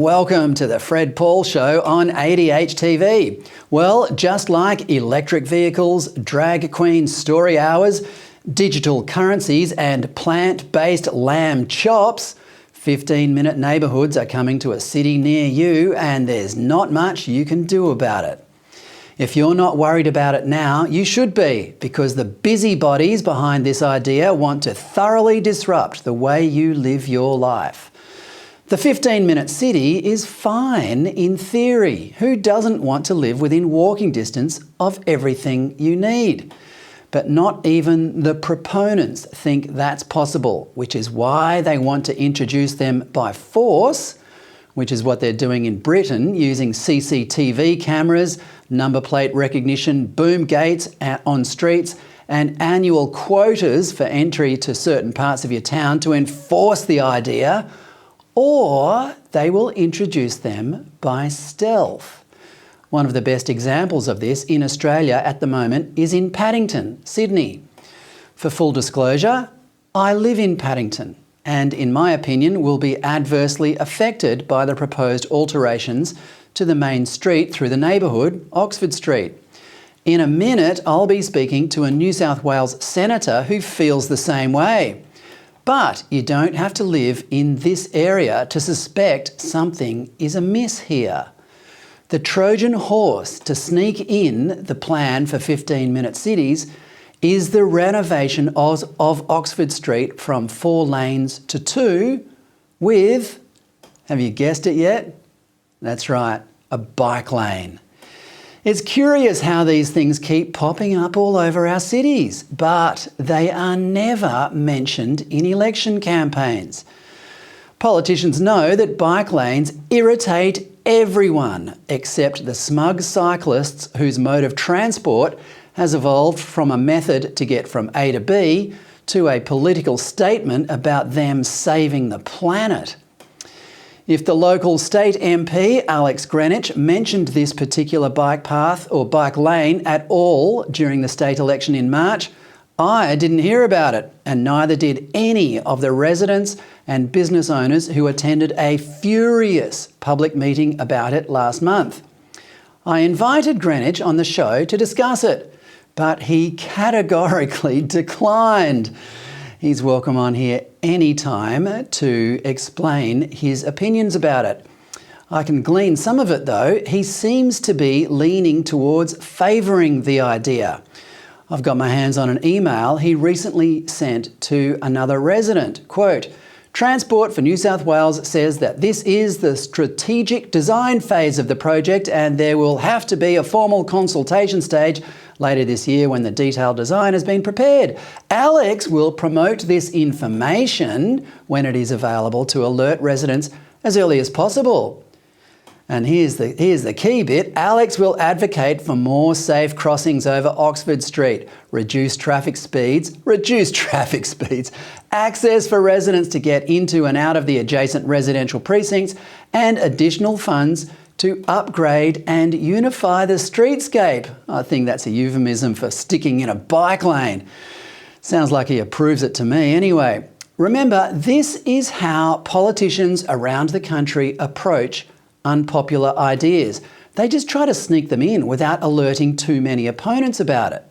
Welcome to the Fred Pawle Show on ADH TV. Well, just like electric vehicles, drag queen story hours, digital currencies and plant-based lamb chops, 15-minute neighbourhoods are coming to a city near you and there's not much you can do about it. If you're not worried about it now, you should be, because the busybodies behind this idea want to thoroughly disrupt the way you live your life. The 15-minute city is fine in theory. Who doesn't want to live within walking distance of everything you need? But not even the proponents think that's possible, which is why they want to introduce them by force, which is what they're doing in Britain, using CCTV cameras, number plate recognition, boom gates on streets, and annual quotas for entry to certain parts of your town to enforce the idea. Or they will introduce them by stealth. One of the best examples of this in Australia at the moment is in Paddington, Sydney. For full disclosure, I live in Paddington and, in my opinion, will be adversely affected by the proposed alterations to the main street through the neighbourhood, Oxford Street. In a minute, I'll be speaking to a New South Wales senator who feels the same way. But you don't have to live in this area to suspect something is amiss here. The Trojan horse to sneak in the plan for 15-minute cities is the renovation of Oxford Street from 4 lanes to 2 with, have you guessed it yet? That's right, a bike lane. It's curious how these things keep popping up all over our cities, but they are never mentioned in election campaigns. Politicians know that bike lanes irritate everyone except the smug cyclists whose mode of transport has evolved from a method to get from A to B to a political statement about them saving the planet. If the local state MP, Alex Greenwich, mentioned this particular bike path or bike lane at all during the state election in March, I didn't hear about it, and neither did any of the residents and business owners who attended a furious public meeting about it last month. I invited Greenwich on the show to discuss it, but he categorically declined. He's welcome on here anytime to explain his opinions about it. I can glean some of it though. He seems to be leaning towards favouring the idea. I've got my hands on an email he recently sent to another resident. Quote, "Transport for New South Wales says that this is the strategic design phase of the project and there will have to be a formal consultation stage later this year when the detailed design has been prepared. Alex will promote this information when it is available to alert residents as early as possible." And here's the key bit. Alex will advocate for more safe crossings over Oxford Street, reduced traffic speeds, access for residents to get into and out of the adjacent residential precincts, and additional funds to upgrade and unify the streetscape. I think that's a euphemism for sticking in a bike lane. Sounds like he approves it to me anyway. Remember, this is how politicians around the country approach unpopular ideas. They just try to sneak them in without alerting too many opponents about it.